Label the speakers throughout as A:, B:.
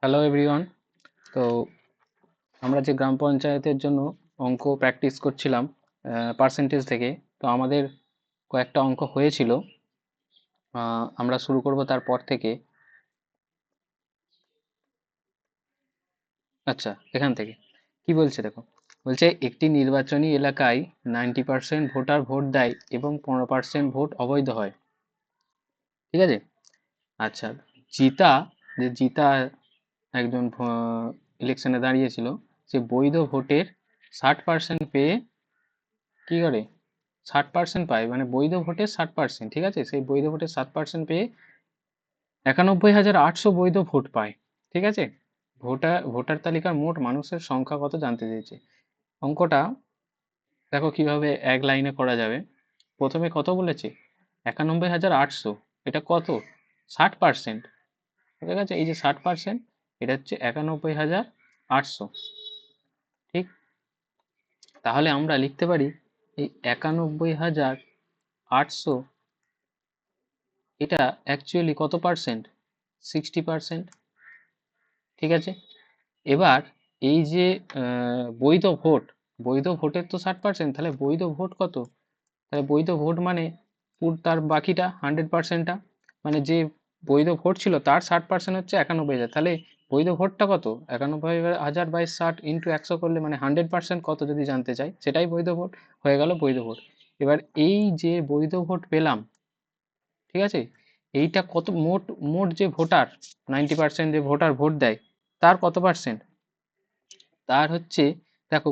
A: Hello everyone. তো আমরা যে গ্রাম পঞ্চায়েতের জন্য অঙ্ক প্র্যাকটিস করছিলাম পার্সেন্টেজ থেকে, তো আমাদের কয়েকটা অঙ্ক হয়েছিল। আমরা শুরু করব তারপর থেকে। আচ্ছা, এখান থেকে কি বলছে দেখো। বলছে একটি নির্বাচনী এলাকায় 90% ভোটার ভোট দেয় এবং 15% ভোট অবৈধ হয়। ঠিক আছে। আচ্ছা, জিতা জিতা একজন ইলেকশনে দাঁড়িয়েছিল, সে বৈধ ভোটের 60% পেয়ে কি করে 60% পায়, মানে বৈধ ভোটের 60%। ঠিক আছে, সেই বৈধ ভোটের 60% পেয়ে 91,800 বৈধ ভোট পায়। ঠিক আছে। ভোটার তালিকার মোট মানুষের সংখ্যা কত জানতে চেয়েছে। অঙ্কটা দেখো কিভাবে এক লাইনে করা যাবে। প্রথমে কত বলেছে, 91,800, এটা কত, 60%। ঠিক আছে, এই যে 60%, এটা হচ্ছে 91,800। ঠিক, তাহলে আমরা লিখতে পারি এই 91,800, এটা অ্যাকচুয়ালি কত পার্সেন্ট, 60%। ঠিক আছে। এবার এই যে বৈধ ভোট, বৈধ ভোটের তো 60%, তাহলে বৈধ ভোট কত, তাহলে বৈধ ভোট মানে তার বাকিটা 100%টা, মানে যে বৈধ ভোট ছিল তার 60% হচ্ছে 91,000। তাহলে বৈধ ভোটটা কত, 91,000/60 × 100 করলে মানে 100% কত যদি জানতে চাই, সেটাই বৈধ ভোট হয়ে গেল বৈধ ভোট। এবার এই যে বৈধ ভোট পেলাম, ঠিক আছে, এইটা কত, মোট মোট যে ভোটার, 90% যে ভোটার ভোট দেয় তার কত পার্সেন্ট, তার হচ্ছে দেখো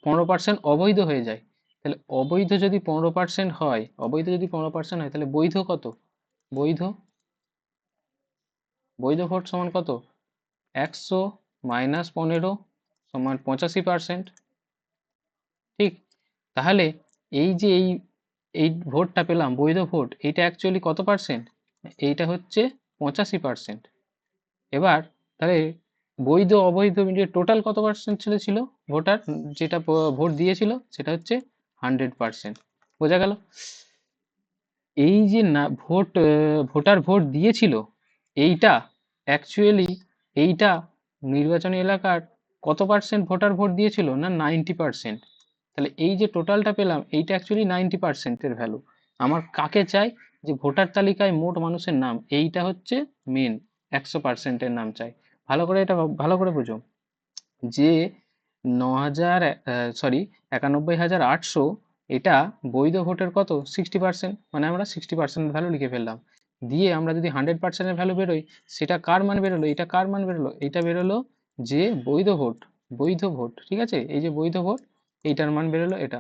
A: 15% অবৈধ হয়ে যায়। তাহলে অবৈধ যদি 15% হয়, অবৈধ যদি 15% হয়, তাহলে বৈধ কত, বৈধ বৈধ ভোট সমান কত, 100 - 15 সমান 85%। ঠিক, তাহলে এই যে এই ভোটটা পেলাম বৈধ ভোট, এইটা অ্যাকচুয়ালি কত পার্সেন্ট, এইটা হচ্ছে 85%। এবার তাহলে বৈধ অবৈধ মিলিয়ে টোটাল কত পার্সেন্ট ছিল ভোটার, যেটা ভোট দিয়েছিল সেটা হচ্ছে 100%। বোঝা গেল। এই যে না ভোট, ভোটার ভোট দিয়েছিল, এইটা অ্যাকচুয়ালি, এইটা নির্বাচনী এলাকার কত পার্সেন্ট ভোটার ভোট দিয়েছিল না 90%। তাহলে এই যে টোটালটা পেলাম, এইটা অ্যাকচুয়ালি 90%-এর ভ্যালু। আমার কাকে চাই, যে ভোটার তালিকায় মোট মানুষের নাম, এইটা হচ্ছে মেন, 100%-এর নাম চাই। ভালো করে এটা ভালো করে বুঝো, যে 91,800, এটা বৈধ ভোটের কত, 60%, মানে আমরা 60% ভ্যালু লিখে ফেললাম। দিয়ে আমরা যদি 100%-এর ভ্যালু বেরোই, সেটা কার মান বেরোলো, এটা কার মান বেরোলো, এটা বেরোলো যে বৈধ ভোট, বৈধ ভোট। ঠিক আছে, এই যে বৈধ ভোট, এইটার মান বেরোলো এটা।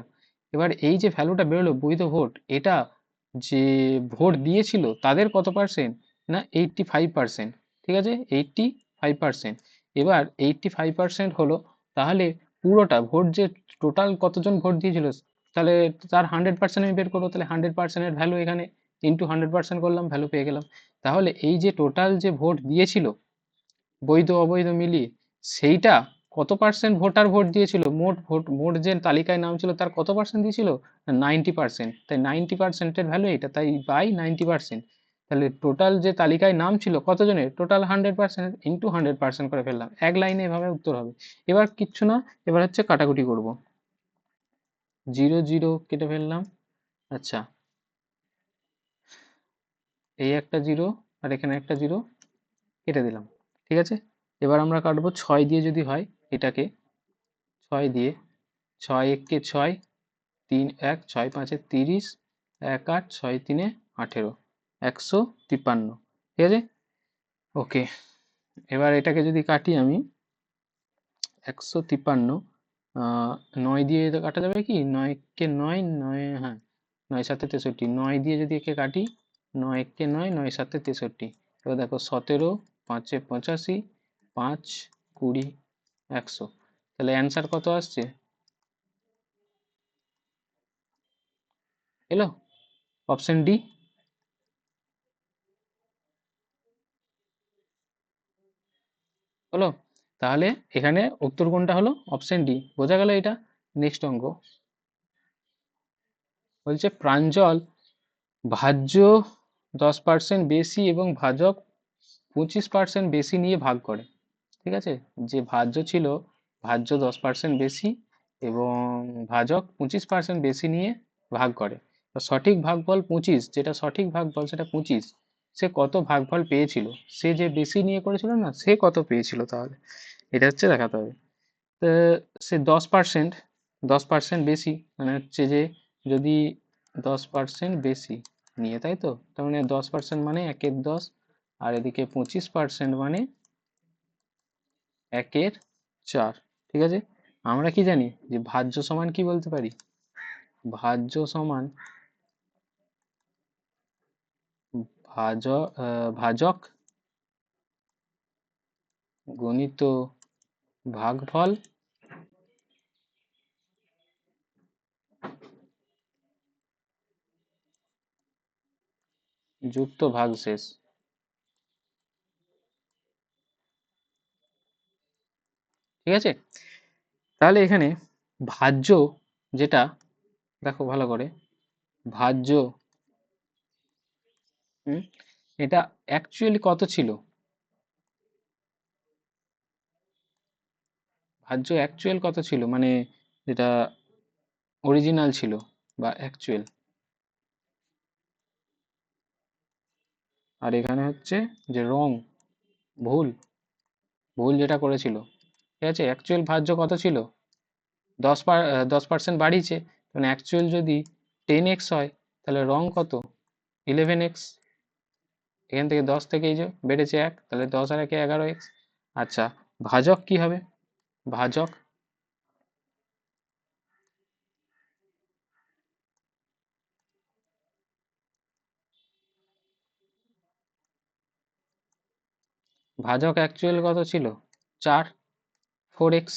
A: এবার এই যে ভ্যালুটা বেরোলো বৈধ ভোট, এটা যে ভোট দিয়েছিল তাদের কত পার্সেন্ট, না 85%। ঠিক আছে, 85%। এবার 85% হলো, তাহলে পুরোটা ভোট যে টোটাল কতজন ভোট দিয়েছিল, তাহলে তার 100% আমি বের করবো। তাহলে 100%-এর ভ্যালু এখানে ইন্টু 100% করলাম, ভ্যালু পেয়ে গেলাম। তাহলে এই যে টোটাল যে ভোট দিয়েছিল বৈধ অবৈধ মিলিয়ে, সেইটা কত পার্সেন্ট ভোটার ভোট দিয়েছিল, মোট ভোট, মোট যে তালিকায় নাম ছিল তার কত পার্সেন্ট দিয়েছিল, 90%। তাই 90%-এর ভ্যালু এটা, তাই বাই 90%। তাহলে টোটাল যে তালিকায় নাম ছিল কতজনের, টোটাল 100% ইন্টু 100% করে ফেললাম, এক লাইনে এভাবে উত্তর হবে। এবার কিচ্ছু না, এবার হচ্ছে কাটাকুটি করব। 0 0 কেটে ফেললাম। আচ্ছা, এই একটা 0 আর এখানে একটা 0 কেটে দিলাম। ঠিক আছে, এবার আমরা কাটবো 6 দিয়ে, যদি হয় এটাকে 6 দিয়ে, 6 1 6, 3 1, 6 5 30, 1 8, 6 3 18, 153। ঠিক আছে, ওকে। এবার এটাকে যদি কাটি আমি, 153, 9 দিয়ে এটা কাটা যাবে কি, 9 কে 9, 9, হ্যাঁ, 9 7 63, 9 দিয়ে যদি একে কাটি, 9 কে 9, 9 7 63। এবার দেখো 17, 5 85, 5 20, 100। তাহলে অ্যান্সার কত আসছে, এলো অপশন ডি। হলো, তাহলে এখানে উত্তর কোনটা হলো, অপশন ডি। বোঝা গেল এটা। নেক্সট অঙ্ক বলছে প্রাঞ্জল ভাজ্য 10% বেশি এবং ভাজক 25% বেশি নিয়ে ভাগ করে। ঠিক আছে, যে ভাজ্য ছিল, ভাজ্য 10% বেশি এবং ভাজক 25% বেশি নিয়ে ভাগ করে। তো সঠিক ভাগফল 25, যেটা সঠিক ভাগফল সেটা 25, সে কত ভাগফল পেয়েছিল, সে যে বেশি নিয়ে করেছিল না, সে কত পেয়েছিল, তাহলে এটা হচ্ছে দেখাতে হবে। তো সে 10%, 10% বেশি মানে হচ্ছে যে, যদি 10% বেশি নিয়ে, তাই তো, তার মানে 10% মানে 1/10, আর এদিকে 25% মানে 1/4। ঠিক আছে, আমরা কি জানি যে ভাজ্য সমান কি বলতে পারি, ভাজ্য সমান ভাজক গণিত ভাগফল যুক্ত ভাগশেষ। ঠিক আছে, তাহলে এখানে ভাজ্য যেটা, দেখো ভালো করে, ভাজ্য এটা অ্যাকচুয়ালি কত ছিল, ভাজ্য অ্যাকচুয়াল কত ছিল, মানে যেটা অরিজিনাল ছিল বা অ্যাকচুয়াল, আর এখানে হচ্ছে যে রং, ভুল, ভুল যেটা করেছিল। ঠিক আছে, অ্যাকচুয়াল ভাজ্য কত ছিল, 10% বাড়িয়েছে, মানে অ্যাকচুয়াল যদি 10x হয়, তাহলে রং কত, 11x। এখান থেকে 10 থেকে এই যে বেড়েছে 1, তাহলে 10 আর 1 11x। আচ্ছা, ভাজক কি হবে, ভাজক, ভাজক অ্যাকচুয়াল কত ছিল, 4, 4x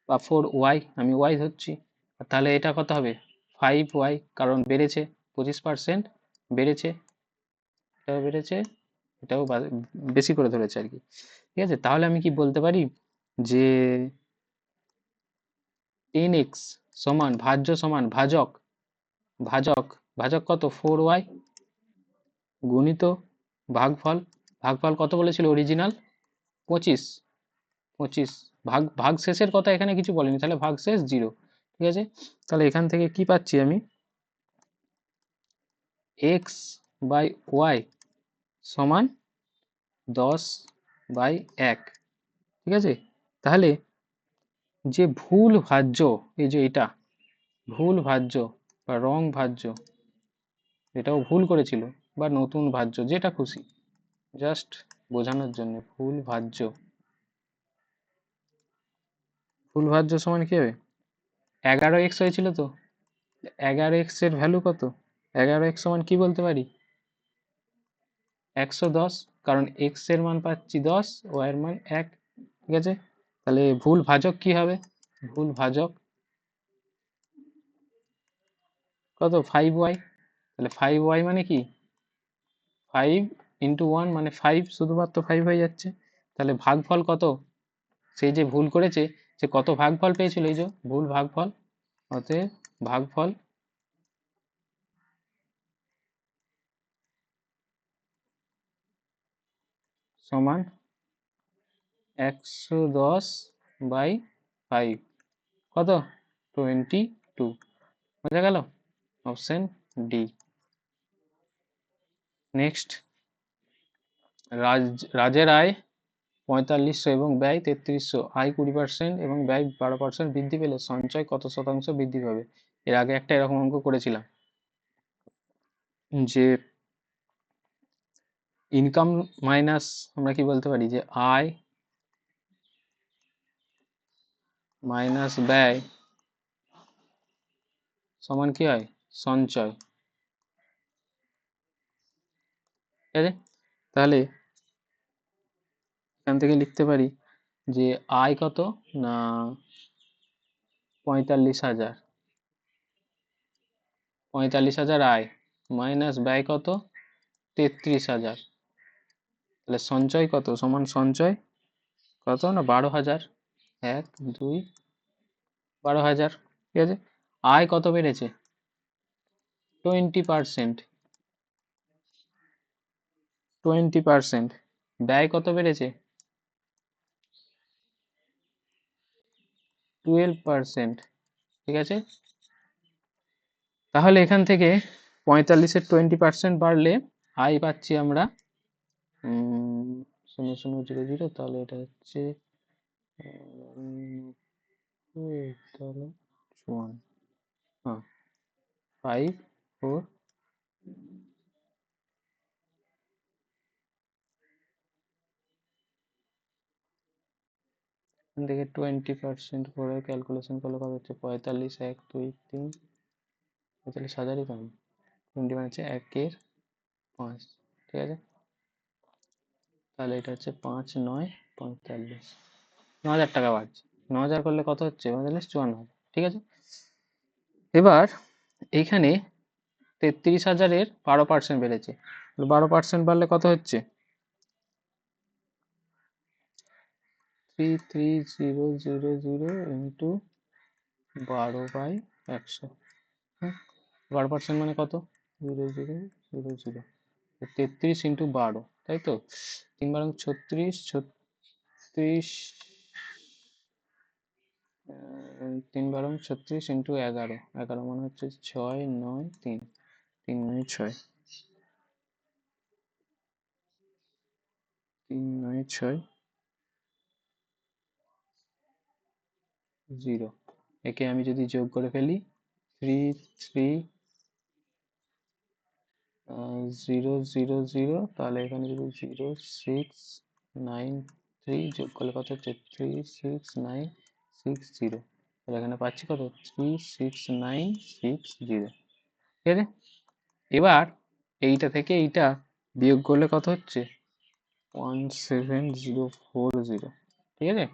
A: বা 4y, আমি y ধরছি। তাহলে এটা কত হবে, 5y, কারণ বেড়েছে, 25% বেড়েছে, এটাও বেড়েছে, এটাও বেশি করে ধরেছে আর কি। ঠিক আছে, তাহলে আমি কি বলতে পারি যে 10x সমান ভাজ্য সমান ভাজক, ভাজক, ভাজক কত, 4y গুণিত ভাগফল, ভাগফল কত বলেছিল অরিজিনাল, 25, 25 ভাগ শেষের কথা এখানে কিছু বলেনি, তাহলে ভাগ শেষ 0। ঠিক আছে, তাহলে এখান থেকে কি পাচ্ছি আমি, x/y সমান 10/1। ঠিক আছে, তাহলে যে ভুল ভাজ্য, এই যে এটা ভুল ভাজ্য বা রং ভাজ্য, এটাও ভুল করেছিল, বা নতুন ভাজ্য, যেটা খুশি, জাস্ট বোঝানোর জন্য, ভুল ভাজ্য, ভুল ভাজ্য সমান কি হবে, 11x হয়েছিল তো, 11x এর ভ্যালু কত, 11x সমান কি বলতে পারি, 110, কারণ x এর মান পাচ্ছি 10, y এর মান 1। ঠিক আছে, তাহলে ভুল ভাজক কি হবে, ভুল ভাজক কত, 5y, তাহলে 5y মানে কি, 5 ইন্টু 1 মানে 5, শুধুমাত্র 5 হয়ে যাচ্ছে। তাহলে ভাগফল কত, সেই যে ভুল করেছে, সে কত ভাগফল পেয়েছিল, এই যে ভুল ভাগফল, অতএব ভাগফল সমান 110/5, কত, 22। বোঝা গেল, অপশন ডি। নেক্সট, রাজের আয় 4500 এবং ব্যয় 3300, আয় 20% এবং ব্যয় 12% বৃদ্ধি পেলে সঞ্চয় কত শতাংশ বৃদ্ধি পাবে। এর আগে একটা এরকম অঙ্ক করেছিলাম, যে ইনকাম মাইনাস, আমরা কি বলতে পারি, যে আয় মাইনাস ব্যয় সমান কি হয়, সঞ্চয়। ঠিক আছে, তাহলে এখান থেকে লিখতে পারি যে আয় কত না 45,000, 45,000 আয়, মাইনাস ব্যয় কত, 33,000, তাহলে সঞ্চয় কত, সমান সঞ্চয় কত না 12,000, 1 2 12,000। ঠিক আছে, আয় কত বেড়েছে, 20%, 20%, ব্যয় কত বেড়েছে? 12%, ঠিক আছে। তাহলে এখান থেকে 45-এর 20% বাড়লে আয় পাচ্ছি আমরা 0.000, তাহলে এটা হচ্ছে তাহলে 1, হ্যাঁ 5 4, এখান থেকে 20% করে ক্যালকুলেশন করলে কত হচ্ছে? 45, 1 2 3, 45,000ই তো, 20 মানে হচ্ছে 1/5, ঠিক আছে। তাহলে এটা হচ্ছে 5 9 45, 9,000 টাকা বাড়ছে। 9,000 করলে কত হচ্ছে? 54,000, ঠিক আছে। এবার এইখানে 33,000-এর 12% বেড়েছে, 12% বাড়লে কত হচ্ছে? 33,000 ইন্টু 12/100, 12% মানে কত? 0,000, 33 ইন্টু 12, তাই তো? 3 × 36, 3 × 36 ইন্টু 11, 11 মানে হচ্ছে 6 9 3, 3 9 6, 3 9 6 0। একে আমি যদি যোগ করে ফেলি 3 3 0 0 0, তাহলে এখানে যদি 0 6 9 3 যোগ করলে কত হচ্ছে? 3 6 9 6 0, তাহলে এখানে পাচ্ছি কত? 3 6 9 6 0, ঠিক আছে। এবার এইটা থেকে এইটা বিয়োগ করলে কত হচ্ছে? 17040, ঠিক আছে।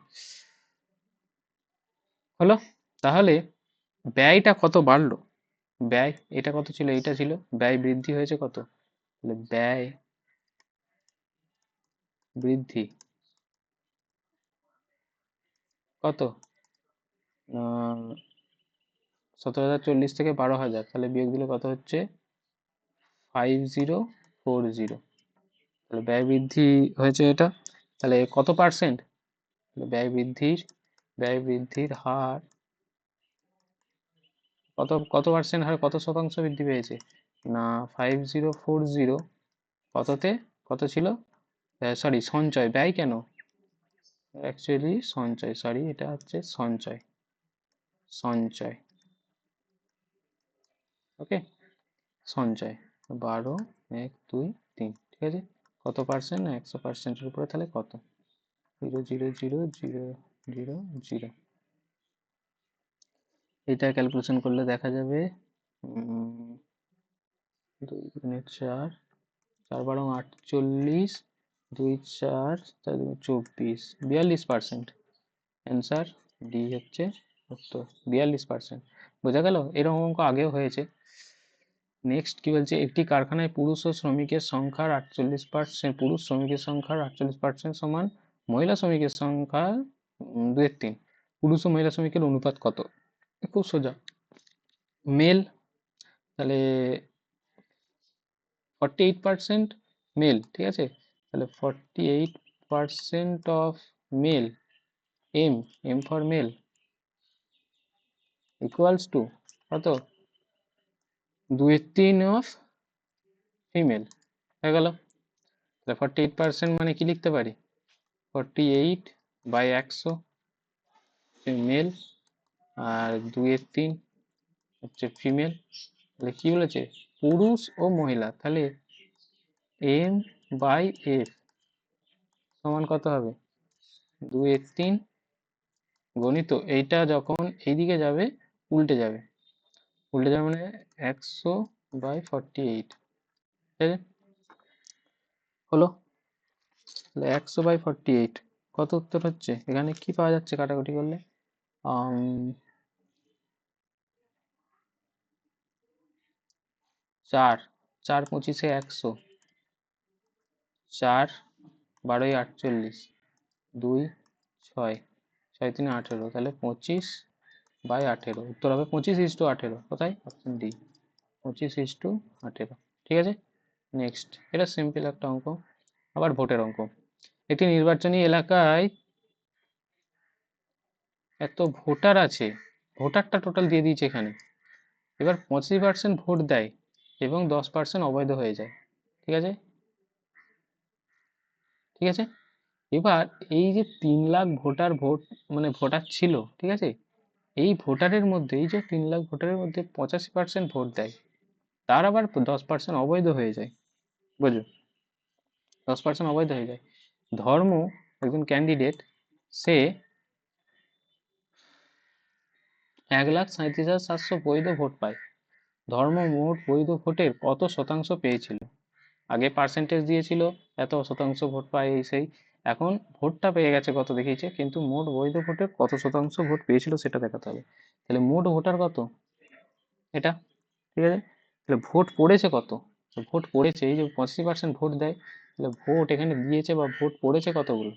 A: হলো। তাহলে ব্যয়টা কত বাড়লো? ব্যয় এটা কত ছিল? এইটা ছিল। ব্যয় বৃদ্ধি হয়েছে কত? তাহলে ব্যয় বৃদ্ধি কত? 17,040 থেকে 12,000, তাহলে বিয়োগ দিলে কত হচ্ছে? 5040, তাহলে ব্যয় বৃদ্ধি হয়েছে এটা। তাহলে কত পার্সেন্ট? ব্যয় বৃদ্ধির হার কত পার্সেন্ট হার, কত শতাংশ বৃদ্ধি পেয়েছে? না 5040 কততে, কত ছিল? সরি সঞ্চয়, ব্যয় কেন? অ্যাকচুয়ালি সঞ্চয়, সরি এটা হচ্ছে সঞ্চয়, সঞ্চয়, ওকে, সঞ্চয়। 12 1 2 3, ঠিক আছে। কত পার্সেন্ট? 100%-এর উপরে, তাহলে কত? 0.0000000। এটা ক্যালকুলেশন করলে দেখা যাবে 2 × 4, 4 × 48, 2 4 4 24, 42%। অ্যান্সার ডি হচ্ছে উত্তর, 42%। বোঝা গেল? এরকম অঙ্ক আগেও হয়েছে। নেক্সট কি বলছে? একটি কারখানায় পুরুষ ও শ্রমিকের সংখ্যার 48%, পুরুষ শ্রমিকের সংখ্যার 48% সমান মহিলা শ্রমিকের সংখ্যা 2/3, পুরুষ ও মহিলা শ্রমিকের অনুপাত কত? খুব সোজা। মেল, তাহলে 48% মেল, ঠিক আছে। তাহলে 48% of male, M, M for male, equals to কত? 2/3 অফ ফিমেল, হয়ে গেল। তাহলে 48% মানে কি লিখতে পারি? 48/100 মেল, আর 2/3 হচ্ছে ফিমেল। তাহলে কি বলেছে? পুরুষ ও মহিলা, তাহলে M/F সমান কত হবে? 2/3 গণিত এইটা যখন এইদিকে যাবে উল্টে যাবে, উল্টে যাবে মানে 100/48, ঠিক আছে। হলো। তাহলে 100/48 কত উত্তর হচ্ছে? এখানে কি পাওয়া যাচ্ছে কাটাকুটি করলে? 4, 4 25-এ 100, 4 12-এ 48, 2 6, 6 3 18, তাহলে 25/18, উত্তর হবে 25:18। কোথায়? অপশন ডি, 25:18, ঠিক আছে। নেক্সট, এটা সিম্পল একটা অঙ্ক। আবার ভোটের অঙ্ক। একটি নির্বাচনী এলাকায় এত ভোটার আছে, ভোটারটা টোটাল দিয়ে দিয়েছে এখানে। এবার 85% ভোট দেয় এবং 10% অবৈধ হয়ে যায়। ঠিক আছে, ঠিক আছে। এবার এই যে 3 লাখ ভোট মানে ভোটার ছিল, ঠিক আছে, এই ভোটারের মধ্যে, এই যে 3 লাখ ভোটারের মধ্যে 85% ভোট দেয়, তার আবার 10% অবৈধ হয়ে যায়। বুঝো, 10% অবৈধ হয়ে যায়। ধর্ম, একজন ক্যান্ডিডেট, সে 1,37,700 বৈধ ভোট পায়। ধর্ম মোট বৈধ ভোটের কত শতাংশ পেয়েছিল? আগে পার্সেন্টেজ দিয়েছিল, এত শতাংশ ভোট পায় এই সেই, এখন ভোটটা পেয়ে গেছে কত দেখিয়েছে, কিন্তু মোট বৈধ ভোটের কত শতাংশ ভোট পেয়েছিল সেটা দেখাতে হবে। তাহলে মোট ভোটার কত, এটা, ঠিক আছে। তাহলে ভোট পড়েছে কত, ভোট পড়েছে, এই যে 85% ভোট দেয়, তাহলে ভোট এখানে দিয়েছে বা ভোট পড়েছে কতগুলো,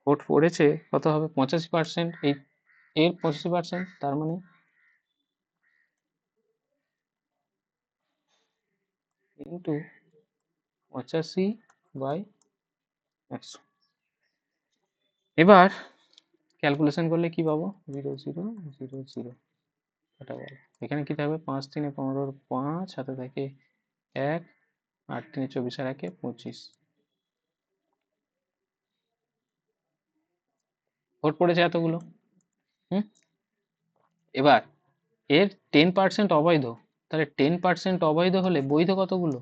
A: ভোট পড়েছে কত হবে, 85%, এই এর 85%, তার মানে ইন্টু 85/100। এবার ক্যালকুলেশন করলে কি পাবো, 0,0,0,0 এটা বলো। এখানে কি থাকবে, 5×3=15, 5 হাতে থাকে 1, 8×3=24, আর 1-এ 25। ভোট পড়েছে এতগুলো। হুম, এবার এর 10% অবৈধ, তাহলে 10% অবৈধ হলে বৈধ কতগুলো,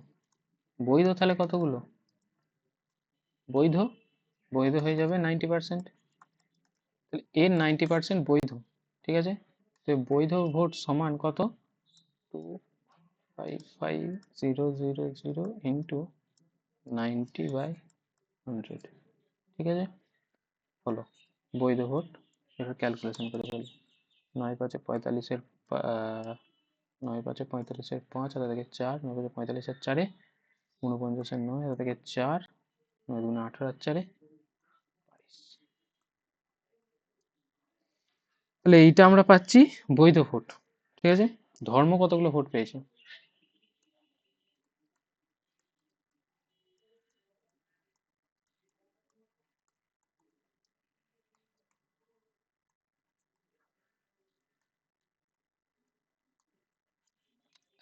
A: বৈধ তাহলে কতগুলো, বৈধ, বৈধ হয়ে যাবে 90%। তাহলে এর 90% বৈধ, ঠিক আছে। তো বৈধ ভোট সমান কত, 255,000 ইন্টু 90/100, ঠিক আছে। হলো বৈধ ভোট। এবার ক্যালকুলেশন করে ফেলি। 9×5=45, 9×5=45, 5 হাতে থেকে 4, 9×45 4, 49 9 হাতে থেকে 4, 9×2=18, 4। তাহলে এইটা আমরা পাচ্ছি বৈধ ভোট, ঠিক আছে। ধর্ম কতগুলো ভোট পেয়েছে,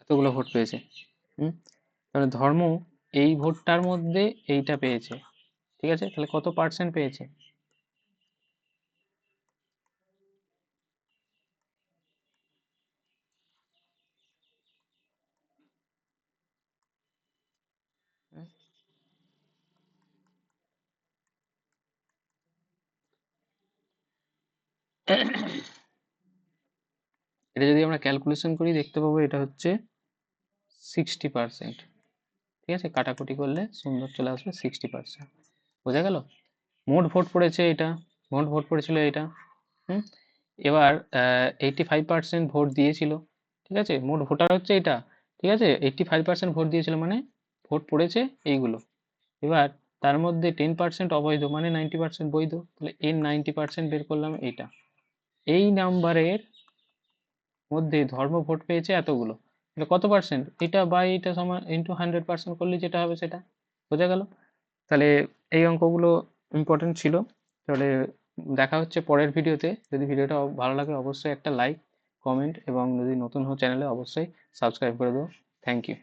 A: এতগুলো ভোট পেয়েছে। হুম, তাহলে ধর্ম এই ভোটটার মধ্যে এইটা পেয়েছে, ঠিক আছে। তাহলে কত পার্সেন্ট পেয়েছে, এটা যদি আমরা ক্যালকুলেশন করি দেখতে পাবো এটা হচ্ছে 60%, ঠিক আছে। কাটাকুটি করলে সুন্দর চলে আসবে 60%। বোঝা গেল, মোট ভোট পড়েছে এটা, মোট ভোট পড়েছিল এটা। হুম, এবার 85% ভোট দিয়েছিল, ঠিক আছে। মোট ভোটার হচ্ছে এটা, ঠিক আছে। 85% ভোট দিয়েছিল মানে ভোট পড়েছে এইগুলো। এবার তার মধ্যে 10% অবৈধ মানে 90% বৈধ, তাহলে এর 90% বের করলাম এইটা। এই নাম্বারের মধ্যে ধর্ম ভোট পেয়েছে এতগুলো, তাহলে কত পার্সেন্ট, এটা বা এটা সমান ইন্টু 100% করলে যেটা হবে সেটা। বোঝা গেল। তাহলে এই অঙ্কগুলো ইম্পর্টেন্ট ছিল। তাহলে দেখা হচ্ছে পরের ভিডিওতে। যদি ভিডিওটা ভালো লাগে অবশ্যই একটা লাইক, কমেন্ট, এবং যদি নতুন হও চ্যানেলে অবশ্যই সাবস্ক্রাইব করে দেবো। Thank you.